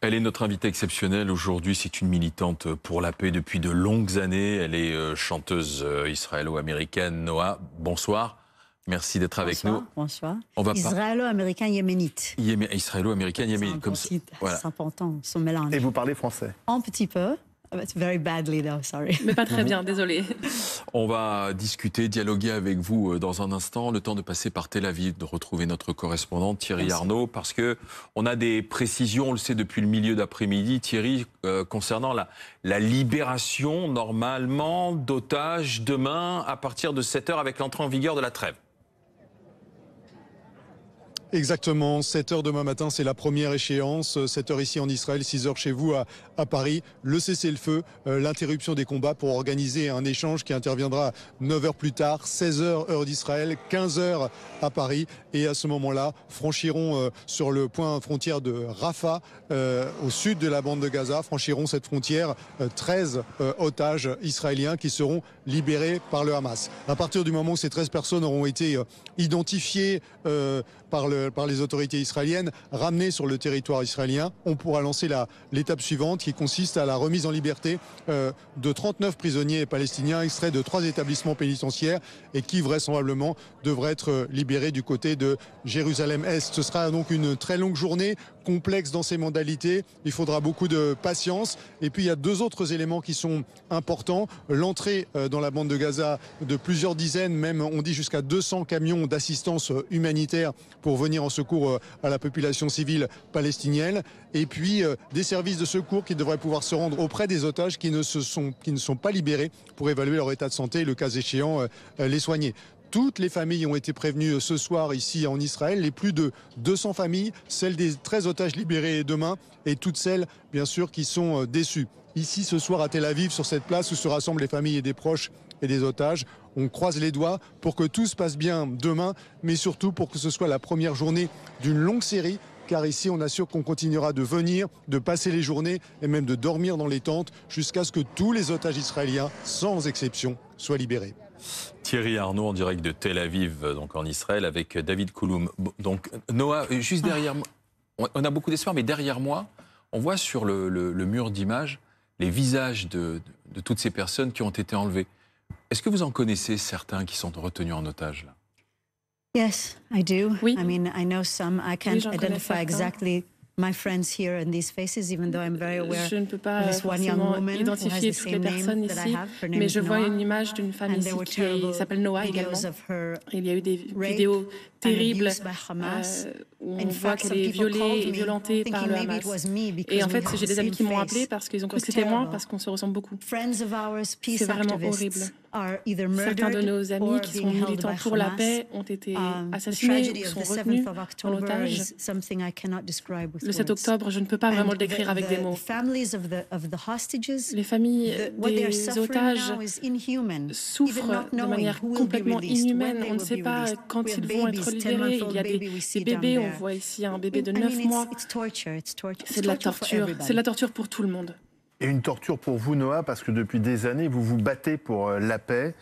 Elle est notre invitée exceptionnelle aujourd'hui. C'est une militante pour la paix depuis de longues années. Elle est chanteuse israélo-américaine. Noa, bonsoir. Merci d'être avec nous. Bonsoir. On va Israélo-américain yéménite. Israélo-américain yéménite. C'est important, son mélange. Et vous parlez français? Un petit peu. Very badly though, sorry. Mais pas très bien, désolé. On va discuter, dialoguer avec vous dans un instant. Le temps de passer par Tel Aviv, de retrouver notre correspondant Thierry Arnaud, parce que on a des précisions, on le sait depuis le milieu d'après-midi, Thierry, concernant la libération normalement d'otages demain à partir de 7h avec l'entrée en vigueur de la trêve. Exactement, 7h demain matin, c'est la première échéance. 7h ici en Israël, 6h chez vous à Paris. Le cessez-le-feu, l'interruption des combats pour organiser un échange qui interviendra 9h plus tard, 16h heure d'Israël, 15h à Paris. Et à ce moment-là, franchiront sur le point frontière de Rafah, au sud de la bande de Gaza, franchiront cette frontière 13 otages israéliens qui seront libérés par le Hamas. À partir du moment où ces 13 personnes auront été identifiées par les autorités israéliennes, ramenées sur le territoire israélien, on pourra lancer l'étape suivante qui consiste à la remise en liberté de 39 prisonniers palestiniens extraits de 3 établissements pénitentiaires et qui vraisemblablement devraient être libérés du côté de Jérusalem-Est. Ce sera donc une très longue journée, complexe dans ses modalités. Il faudra beaucoup de patience. Et puis il y a 2 autres éléments qui sont importants. L'entrée dans la bande de Gaza de plusieurs dizaines, même on dit jusqu'à 200 camions d'assistance humanitaire pour venir en secours à la population civile palestinienne. Et puis des services de secours qui devraient pouvoir se rendre auprès des otages qui ne sont pas libérés pour évaluer leur état de santé et le cas échéant les soigner. Toutes les familles ont été prévenues ce soir ici en Israël, les plus de 200 familles, celles des 13 otages libérés demain et toutes celles, bien sûr, qui sont déçues. Ici, ce soir à Tel Aviv, sur cette place où se rassemblent les familles et des proches et des otages, on croise les doigts pour que tout se passe bien demain, mais surtout pour que ce soit la première journée d'une longue série, car ici, on assure qu'on continuera de venir, de passer les journées et même de dormir dans les tentes jusqu'à ce que tous les otages israéliens, sans exception, soient libérés. Thierry Arnaud en direct de Tel Aviv, donc en Israël, avec David Kouloum. Donc Noa, juste derrière moi, on a beaucoup d'espoir, mais derrière moi, on voit sur le mur d'images les visages de toutes ces personnes qui ont été enlevées. Est-ce que vous en connaissez certains qui sont retenus en otage là? Yes, I do. Oui. I mean, I know some. I can't identify exactly my friends here in these faces, even though I'm very aware. Je ne peux pas of this one young forcément woman identifier who has the toutes les same personnes name that I ici, have. Her name mais is je vois Noa. une image d'une femme And ici there were qui terrible s'appelle Noa également. videos of her Il y a eu des rape vidéos terribles and abuse by Hamas. où on In voit fact, qu'elle some est people violée called et me violentée par thinking le maybe it Hamas. was me because Et en we fait, have j'ai the des amis same qui m'ont face. appelé parce qu'ils ont cru It que was c'était moi, terrible. parce qu'on se ressemble beaucoup. Friends of ours, peace C'est vraiment activists, horrible. are either Certains de murdered nos amis or qui sont being held militants by pour la Hamas. paix ont été The assassinés tragedy ou of sont the retenus 7th of en October otage. is something I cannot describe with Le 7 words. octobre, je ne peux pas vraiment le décrire avec des mots. The families of the hostages, Les familles what they are des suffering otages now is inhuman. Even souffrent not de knowing manière who will be complètement released, inhumaine. when they On ne will sait be pas released. quand We have ils vont babies, être 10-month-old libérés. Il y a baby we des see down bébés, on there. voit ici un bébé de I 9 mean, mois. it's torture. It's torture. C'est de la It's torture for torture. everybody. C'est de la torture pour tout le monde. Et une torture pour vous, Noa, parce que depuis des années, vous vous battez pour la paix,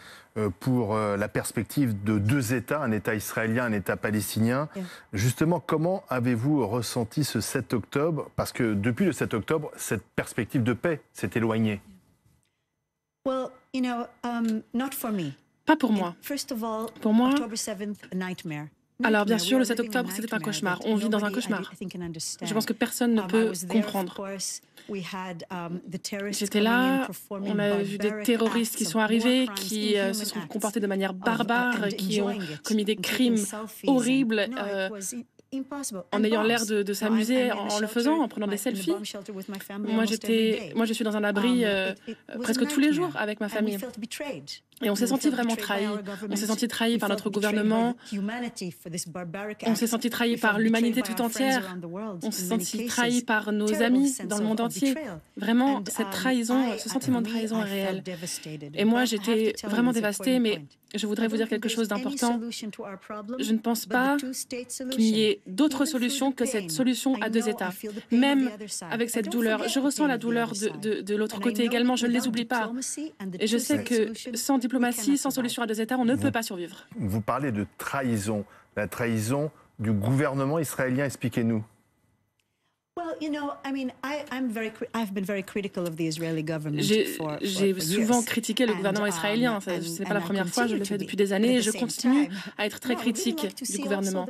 pour la perspective de 2 États, un État israélien, un État palestinien. Yeah. Justement, comment avez-vous ressenti ce 7 octobre? Parce que depuis le 7 octobre, cette perspective de paix s'est éloignée. Well, you know, not for me. Pas pour moi. First of all, Pour moi, October 7th, a nightmare. alors bien Nightmare. sûr, We le are 7 living in a octobre, c'était un nightmare cauchemar. that On vit dans un nobody, cauchemar. I think, can understand. Je pense que personne ne I peut was there, of comprendre. course. We had, the terrorists J'étais coming in, là, performing on a vu des barbaric terroristes acts qui of sont war arrivés, crimes, qui inhuman se sont acts comportés de manière of- barbare, and qui ont enjoying it, commis des and taking crimes selfies horribles, and- No, it was impossible. en And ayant l'air bombs. de s'amuser No, I'm in a en le shelter, faisant, en prenant des in a selfies. bomb shelter with my family Moi, almost every day. je suis dans un abri It was presque a tous les nightmare. jours avec ma And we famille. felt betrayed. Et on s'est We senti felt vraiment betrayed by trahi. our On government. s'est senti trahi We par felt notre betrayed by gouvernement. the humanity for this barbaric On s'est acts. senti trahi We par felt l'humanité betrayed by tout our friends entière. around the world On s'est in many senti cases. trahi par nos Terrible amis sense dans le monde of entier. betrayal. Vraiment, And, cette trahison, ce sentiment de for me, trahison est I felt réel. devastated. Et moi, But I have j'étais to tell you, vraiment it's an dévastée, important mais point. je voudrais vous dire quelque chose d'important. Je ne pense pas qu'il y ait d'autre solution que cette solution à 2 États. Même avec cette douleur, je ressens la douleur de l'autre côté également, je ne les oublie pas. Et je sais que sans diplomatie, sans solution à 2 États, on ne peut pas survivre. Vous parlez de trahison, la trahison du gouvernement israélien. Expliquez-nous. J'ai souvent critiqué le gouvernement israélien. Ce n'est pas la première fois, je le fais depuis des années et je continue à être très critique du gouvernement.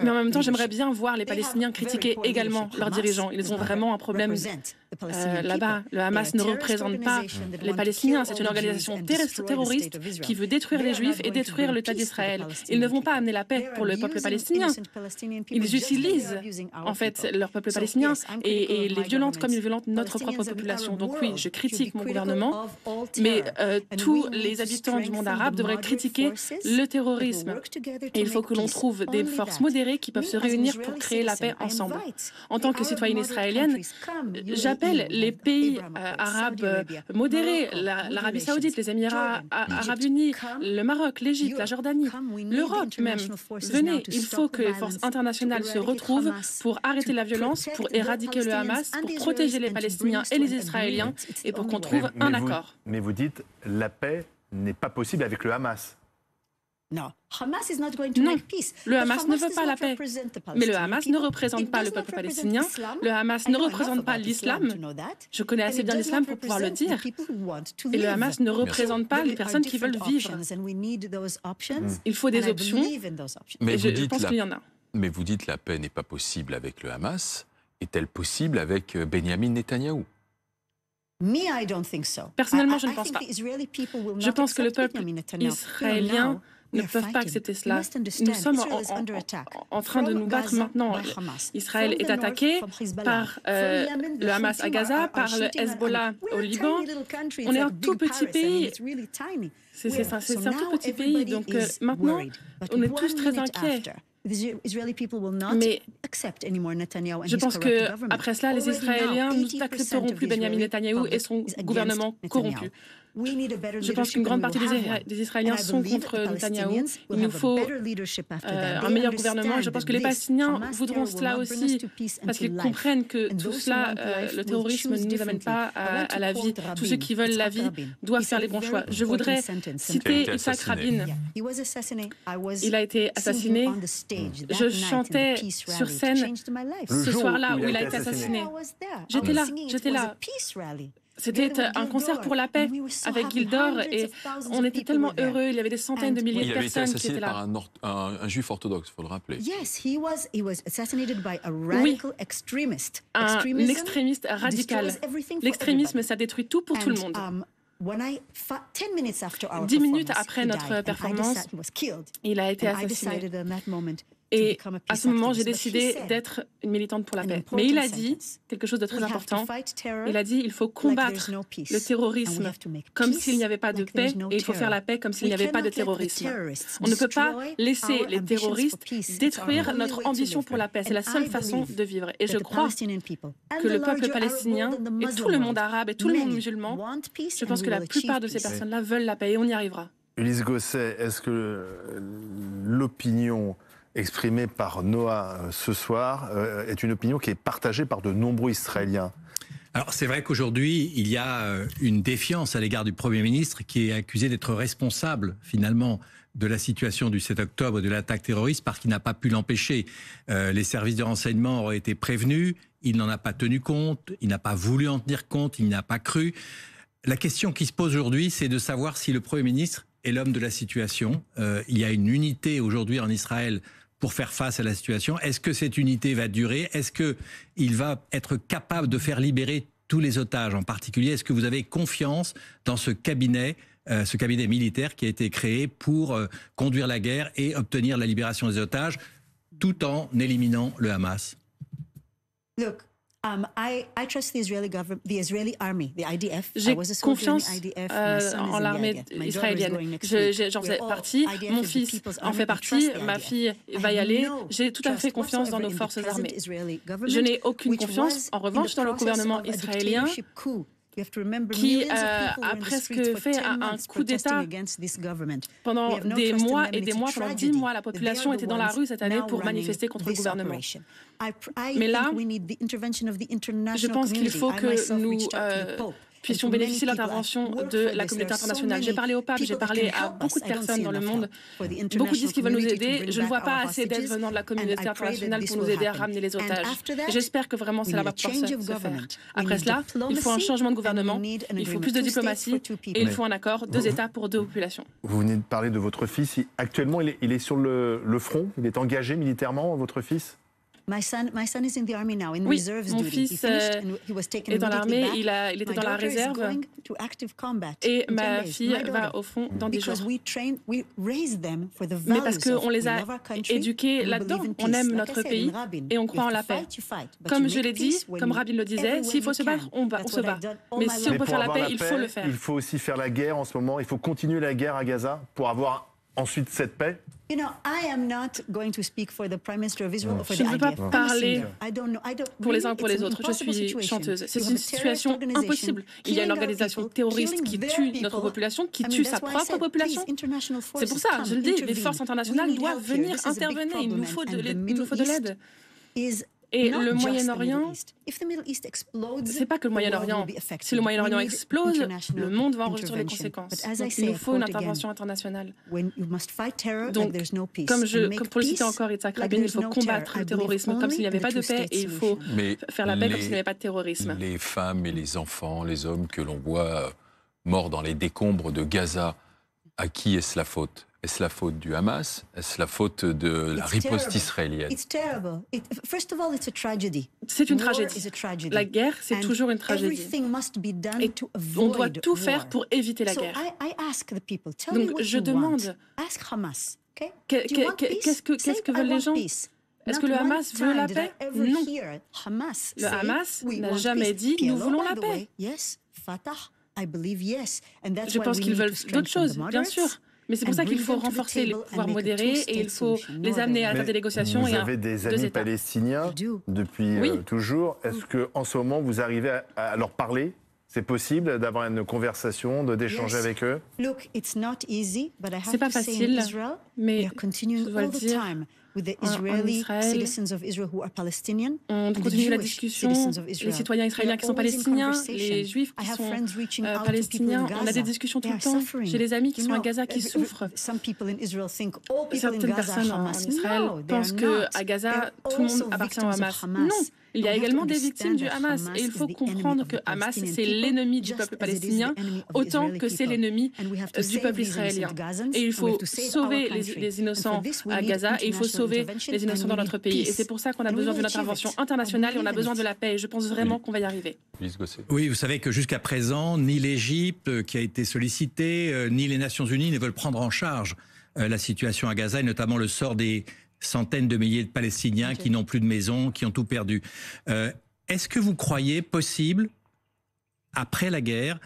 Mais en même temps, j'aimerais bien voir les Palestiniens critiquer également leurs dirigeants. Ils ont vraiment un problème là-bas. Le Hamas ne représente pas les Palestiniens. C'est une organisation terroriste qui veut détruire les Juifs et détruire l'État d'Israël. Ils ne vont pas amener la paix pour le peuple palestinien. Ils utilisent en fait leur peuple palestinien et les violentent comme ils violentent notre propre population. Donc oui, je critique mon gouvernement, mais tous les habitants du monde arabe devraient critiquer le terrorisme. Et il faut que l'on trouve des forces modérées qui peuvent se réunir pour créer la paix ensemble. En tant que citoyenne israélienne, j'appelle les pays arabes modérés, l'Arabie Saoudite, les Émirats Arabes Unis, le Maroc, l'Égypte, la Jordanie, l'Europe même. Venez, il faut que les forces internationales se retrouvent pour arrêter la violence, pour éradiquer le Hamas, pour protéger les Palestiniens et les Israéliens et pour qu'on trouve un accord. Mais vous dites la paix n'est pas possible avec le Hamas. Non, le Hamas ne veut pas la paix. Mais le Hamas ne représente pas le peuple palestinien. Le Hamas ne représente pas l'islam. Je connais assez bien l'islam pour pouvoir le dire. Et le Hamas ne représente pas les personnes qui veulent vivre. Il faut des options. Mais je pense qu'il y en a. Mais vous dites la paix n'est pas possible avec le Hamas. Est-elle possible avec Benyamin Netanyahou? Personnellement, je ne pense pas. Je pense que le peuple israélien ne peuvent pas accepter cela. Nous sommes en train de nous battre maintenant. Israël est attaqué par le Hamas à Gaza, par le Hezbollah au Liban. On est un tout petit pays. C'est un tout petit pays. Donc maintenant, on est tous très inquiets. Mais je pense qu'après cela, les Israéliens n'accepteront plus Benyamin Netanyahou et son gouvernement corrompu. Je pense qu'une grande partie des Israéliens sont contre Netanyahou. Il nous faut un meilleur gouvernement. Je pense que les Palestiniens voudront cela aussi, parce qu'ils comprennent que tout cela, le terrorisme ne nous amène pas à la vie. Tous ceux qui veulent la vie doivent faire les bons choix. Je voudrais citer Yitzhak Rabin. Il a été assassiné. Je chantais sur scène ce soir-là où il a été assassiné. J'étais là. C'était un concert pour la paix avec Gildor et on était tellement heureux. Il y avait des centaines de milliers de personnes qui étaient là. Il avait été assassiné par un juif orthodoxe, il faut le rappeler. Oui, un extrémiste radical. L'extrémisme, ça détruit tout pour tout le monde. 10 minutes après notre performance, il a été assassiné. Et à ce moment, j'ai décidé d'être une militante pour la paix. Mais il a dit quelque chose de très important. Il a dit il faut combattre le terrorisme comme s'il n'y avait pas de paix et il faut faire la paix comme s'il n'y avait pas de terrorisme. On ne peut pas laisser les terroristes détruire notre ambition pour la paix. C'est la seule façon de vivre. Et je crois que le peuple palestinien et tout le monde arabe et tout le monde musulman, je pense que la plupart de ces personnes-là veulent la paix et on y arrivera. Ulysse Gosset, est-ce que l'opinion exprimée par Noah ce soir est une opinion qui est partagée par de nombreux Israéliens? Alors c'est vrai qu'aujourd'hui, il y a une défiance à l'égard du Premier ministre qui est accusé d'être responsable finalement de la situation du 7 octobre et de l'attaque terroriste parce qu'il n'a pas pu l'empêcher. Les services de renseignement auraient été prévenus, il n'en a pas tenu compte, il n'a pas voulu en tenir compte, il n'a pas cru. La question qui se pose aujourd'hui, c'est de savoir si le Premier ministre est l'homme de la situation. Il y a une unité aujourd'hui en Israël pour faire face à la situation. Est-ce que cette unité va durer? Est-ce qu'il va être capable de faire libérer tous les otages en particulier? Est-ce que vous avez confiance dans ce cabinet militaire qui a été créé pour conduire la guerre et obtenir la libération des otages tout en éliminant le Hamas? Look, j'ai confiance en l'armée israélienne. J'en faisais partie, mon fils en fait partie, ma fille va y aller. J'ai tout à fait confiance dans nos forces armées. Je n'ai aucune confiance, en revanche, dans le gouvernement israélien qui a presque fait un coup d'État pendant des mois et des mois. Pendant 10 mois, la population était dans la rue cette année pour manifester contre le gouvernement. Mais là, je pense qu'il faut que nous puissions bénéficier de l'intervention de la communauté internationale. J'ai parlé au pape, j'ai parlé à beaucoup de personnes dans le monde. Beaucoup disent qu'ils veulent nous aider. Je ne vois pas assez d'aide venant de la communauté internationale pour nous aider à ramener les otages. J'espère que vraiment cela va pouvoir se faire. Après cela, il faut un changement de gouvernement, il faut plus de diplomatie et il faut un accord, 2 États pour 2 populations. Vous venez de parler de votre fils. Actuellement, il est sur le front. Il est engagé militairement, votre fils? Oui, mon fils est dans l'armée, il était dans la réserve et ma fille va au fond dans 10 jours. Mais parce qu'on les a éduqués là-dedans, on aime notre pays et on croit en la paix. Comme je l'ai dit, comme Rabin le disait, s'il faut se battre, on se bat. Mais si on peut faire la paix, il faut le faire. Il faut aussi faire la guerre en ce moment, il faut continuer la guerre à Gaza pour avoir ensuite cette paix. Je ne veux pas parler pour les uns et pour les autres. Je suis chanteuse. C'est une situation impossible. Il y a une organisation terroriste qui tue notre population, qui tue sa propre population. C'est pour ça, je le dis, les forces internationales doivent venir intervenir. Il nous faut de l'aide. Et le Moyen-Orient, c'est pas que le Moyen-Orient. Si le Moyen-Orient explose, le monde va enregistrer les conséquences. Donc, il nous faut une intervention internationale. Donc, comme pour le citer encore Yitzhak Rabin, il faut combattre le terrorisme comme s'il n'y avait pas de paix et il faut faire la paix comme s'il n'y avait pas de terrorisme. Les femmes et les enfants, les hommes que l'on voit morts dans les décombres de Gaza, à qui est-ce la faute ? Est-ce la faute du Hamas? Est-ce la faute de la riposte israélienne? C'est une tragédie. La guerre, c'est toujours une tragédie. Et on doit tout faire pour éviter la guerre. Donc je demande, qu'est-ce que veulent les gens? Est-ce que le Hamas veut la paix? Non. Le Hamas n'a jamais dit « nous voulons la paix ». Je pense qu'ils veulent d'autres choses, bien sûr. Mais c'est pour ça qu'il faut renforcer les pouvoirs modérés et il faut les amener à la table des négociations. Vous avez des amis palestiniens depuis toujours. Est-ce qu'en ce moment, vous arrivez à leur parler? C'est possible d'avoir une conversation, d'échanger avec eux? C'est pas facile, mais je dois le dire. En Israël, on continue la discussion, les citoyens israéliens qui sont palestiniens, les juifs qui sont palestiniens, on a des discussions tout le temps. J'ai des amis qui sont à Gaza qui souffrent. Certaines personnes en Israël pensent qu'à Gaza, tout le monde appartient au Hamas. Non, il y a également des victimes du Hamas et il faut comprendre que Hamas, c'est l'ennemi du peuple palestinien autant que c'est l'ennemi du peuple israélien. Et il faut sauver les innocents à Gaza et il faut sauver les innocents dans notre pays. Et c'est pour ça qu'on a besoin d'une intervention internationale et on a besoin de la paix. Et je pense vraiment qu'on va y arriver. Oui, vous savez que jusqu'à présent, ni l'Égypte qui a été sollicitée, ni les Nations Unies ne veulent prendre en charge la situation à Gaza et notamment le sort des centaines de milliers de Palestiniens qui n'ont plus de maison, qui ont tout perdu. Est-ce que vous croyez possible, après la guerre,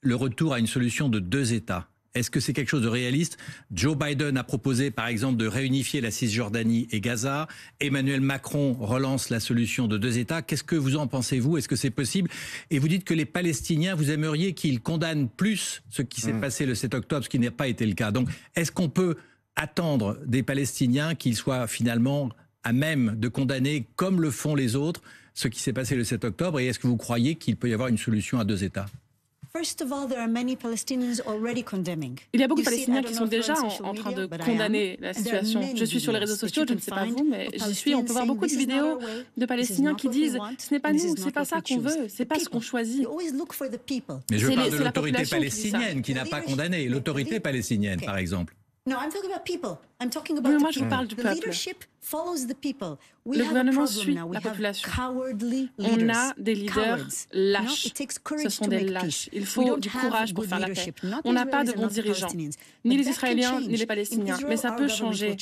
le retour à une solution de 2 États ? Est-ce que c'est quelque chose de réaliste? Joe Biden a proposé, par exemple, de réunifier la Cisjordanie et Gaza. Emmanuel Macron relance la solution de 2 États. Qu'est-ce que vous en pensez, vous? Est-ce que c'est possible? Et vous dites que les Palestiniens, vous aimeriez qu'ils condamnent plus ce qui s'est passé le 7 octobre, ce qui n'a pas été le cas. Donc, est-ce qu'on peut attendre des Palestiniens qu'ils soient finalement à même de condamner, comme le font les autres, ce qui s'est passé le 7 octobre? Et est-ce que vous croyez qu'il peut y avoir une solution à 2 États? Il y a beaucoup de Palestiniens qui sont déjà en train de condamner la situation. Je suis sur les réseaux sociaux, je ne sais pas vous, mais j'y suis. On peut voir beaucoup de vidéos de Palestiniens qui disent « ce n'est pas nous, c'est pas ça qu'on veut, c'est pas ce qu'on choisit ». Mais je parle de l'autorité palestinienne qui n'a pas condamné, l'autorité palestinienne par exemple. Oui, moi je parle du peuple. Le gouvernement suit la population. On a des leaders lâches. Ce sont des lâches. Il faut du courage pour faire la paix. On n'a pas de bons dirigeants, ni les Israéliens, ni les Palestiniens. Mais ça peut changer.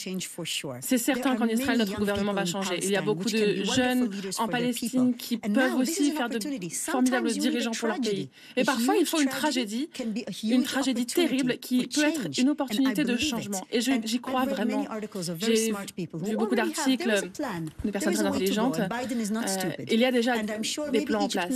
C'est certain qu'en Israël, notre gouvernement va changer. Il y a beaucoup de jeunes en Palestine qui peuvent aussi faire de formidables dirigeants pour leur pays. Et parfois, il faut une tragédie terrible qui peut être une opportunité de changement. Et j'y crois vraiment. J'ai vu beaucoup d'articles de personnes très intelligentes. Il y a déjà des plans en place.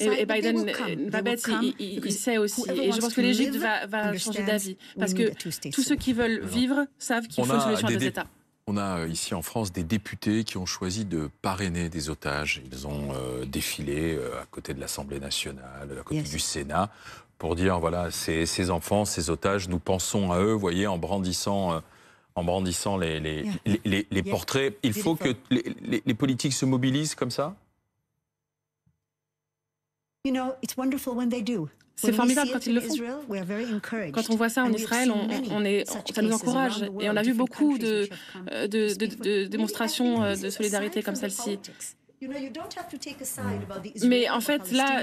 Et Biden n'est pas bête, il sait aussi. Et je pense que l'Égypte va changer d'avis. Parce que tous ceux qui veulent vivre savent qu'il faut une solution à 2 États. On a ici en France des députés qui ont choisi de parrainer des otages. Ils ont défilé à côté de l'Assemblée nationale, à côté du Sénat, pour dire, voilà, ces enfants, ces otages, nous pensons à eux, vous voyez, en brandissant les portraits. Il faut que les politiques se mobilisent comme ça? C'est formidable quand ils le font. Quand on voit ça en Israël, ça nous encourage. Et on a vu beaucoup de démonstrations de solidarité comme celle-ci. Mais en fait, là,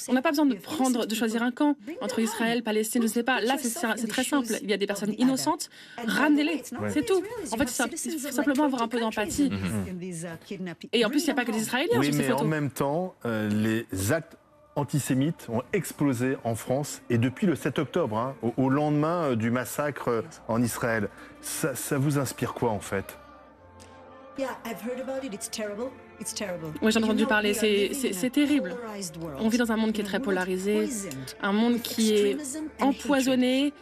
on n'a pas besoin de choisir un camp entre Israël, Palestine, je ne sais pas. Là, c'est très simple. Il y a des personnes innocentes, ramenez-les, c'est tout. En fait, il faut simplement avoir un peu d'empathie. Et en plus, il n'y a pas que des Israéliens sur ces photos. Oui, mais en même temps, les actes antisémites ont explosé en France et depuis le 7 octobre, hein, au lendemain du massacre en Israël. Ça vous inspire quoi en fait? Oui, j'en ai entendu parler, c'est terrible. On vit dans un monde qui est très polarisé, un monde qui est empoisonné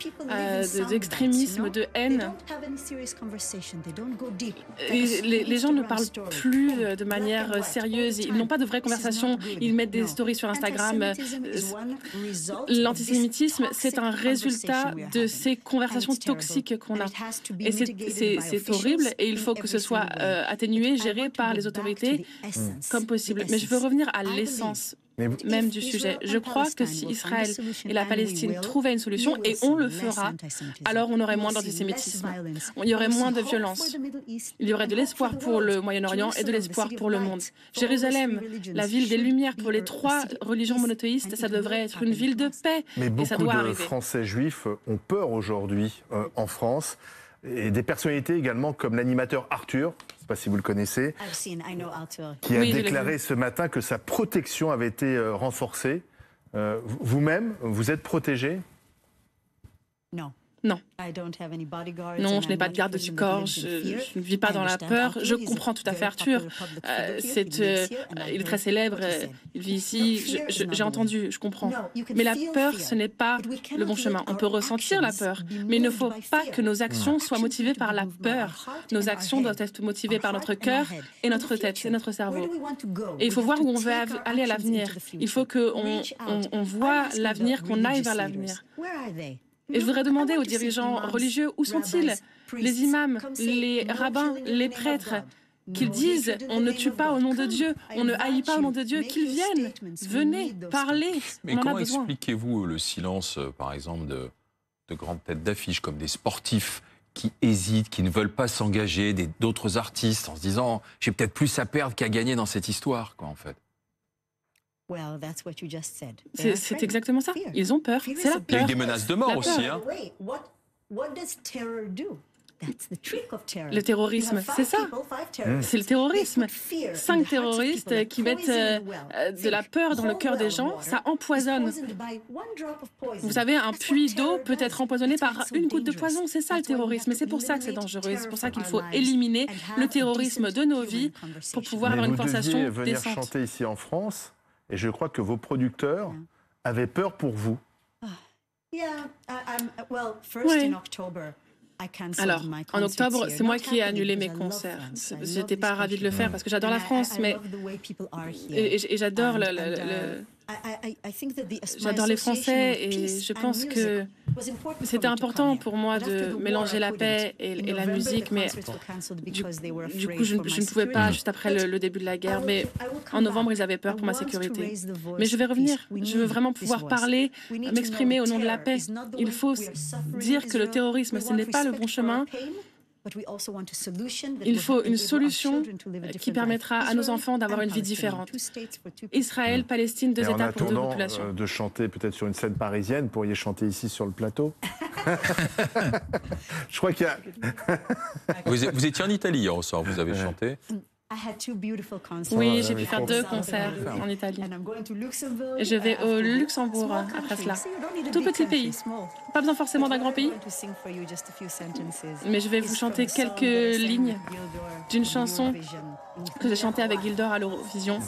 d'extrémisme, de haine. Et les gens ne parlent plus de manière sérieuse, ils n'ont pas de vraies conversations, ils mettent des stories sur Instagram. L'antisémitisme, c'est un résultat de ces conversations toxiques qu'on a. Et c'est horrible et il faut que ce soit atténué, géré par les autorités comme possible. Mais je veux revenir à l'essence même du sujet. Je crois que si Israël et la Palestine trouvaient une solution, et on le fera, alors on aurait moins d'antisémitisme, il y aurait moins de violence, il y aurait de l'espoir pour le Moyen-Orient et de l'espoir pour le monde. Jérusalem, la ville des Lumières pour les 3 religions monothéistes, ça devrait être une ville de paix. Mais et ça doit beaucoup de arriver. Français juifs ont peur aujourd'hui en France. Et des personnalités également comme l'animateur Arthur, je ne sais pas si vous le connaissez, qui a déclaré ce matin que sa protection avait été renforcée. Vous-même, vous êtes protégé? Non. Non, je n'ai pas de garde du corps, je ne vis pas dans la peur. Je comprends tout à fait Arthur. Il est très célèbre, il vit ici, j'ai entendu, je comprends. Mais la peur, ce n'est pas le bon chemin. On peut ressentir la peur, mais il ne faut pas que nos actions soient motivées par la peur. Nos actions doivent être motivées par notre cœur et notre tête et notre cerveau. Et il faut voir où on veut aller à l'avenir. Il faut qu'on voit l'avenir, qu'on aille vers l'avenir. Et je voudrais demander aux dirigeants religieux, où sont-ils? Les imams, les rabbins, les prêtres, qu'ils disent on ne tue pas au nom de Dieu, on ne haït pas au nom de Dieu, qu'ils viennent, venez, parlez. Mais comment expliquez-vous le silence, par exemple, de grandes têtes d'affiche comme des sportifs qui hésitent, qui ne veulent pas s'engager, d'autres artistes, en se disant j'ai peut-être plus à perdre qu'à gagner dans cette histoire, quoi, en fait? C'est exactement ça. Ils ont peur. C'est la peur. Il y a eu des menaces de mort aussi. Hein. Le terrorisme, c'est ça. C'est le terrorisme. 5 terroristes qui mettent de la peur dans le cœur des gens, ça empoisonne. Vous savez, un puits d'eau peut être empoisonné par une goutte de poison. C'est ça le terrorisme. Et c'est pour ça que c'est dangereux. C'est pour ça qu'il faut éliminer le terrorisme de nos vies pour pouvoir avoir une conversation décente. Vous deviez venir chanter ici en France. Et je crois que vos producteurs avaient peur pour vous. Oui. Alors, en octobre, c'est moi qui ai annulé mes concerts. Je n'étais pas ravie de le faire parce que j'adore la France, mais et j'adore j'adore les Français et je pense que c'était important pour moi de mélanger la paix et la musique, mais du coup, je ne pouvais pas juste après le début de la guerre. Mais en novembre, ils avaient peur pour ma sécurité. Mais je vais revenir. Je veux vraiment pouvoir parler, m'exprimer au nom de la paix. Il faut dire que le terrorisme, ce n'est pas le bon chemin. Il faut une solution qui permettra à nos enfants d'avoir une vie différente. Israël, Palestine, 2 États pour 2 populations. En attendant de chanter peut-être sur une scène parisienne, vous pourriez chanter ici sur le plateau. Je crois qu'il y a... Vous étiez en Italie hier au soir, vous avez chanté. Oui, j'ai pu faire 2 concerts en Italie. Et je vais au Luxembourg après cela. Tout petit pays. Pas besoin forcément d'un grand pays. Mais je vais vous chanter quelques lignes d'une chanson que j'ai chantée avec Gildor à l'Eurovision.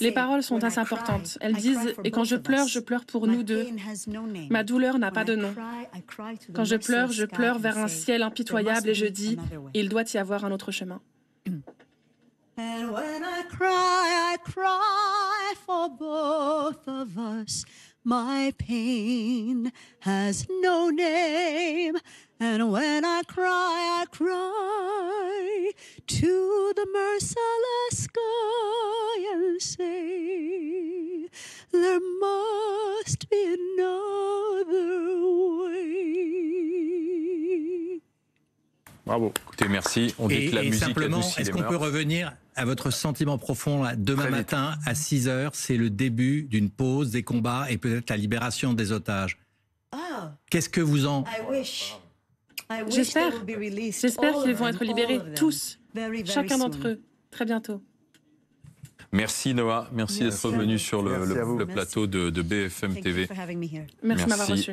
Les paroles sont assez importantes. Elles disent « Et quand je pleure pour nous deux. Ma douleur n'a pas de nom. Quand je pleure vers un ciel impitoyable et je dis « Il doit y avoir un autre chemin. » And when I cry for both of us. My pain has no name. And when I cry to the merciless sky and say, there must be another way. Bravo. Écoutez, merci. On dit que la musique simplement, adoucit est-ce les qu'on peut mœurs. revenir à votre sentiment profond là, demain matin à 6h, c'est le début d'une pause des combats et peut-être la libération des otages. Qu'est-ce que vous en... J'espère qu'ils vont être libérés, tous, chacun d'entre eux, très bientôt. Merci Noa, merci d'être venu sur le plateau de BFM TV. Merci de m'avoir reçu.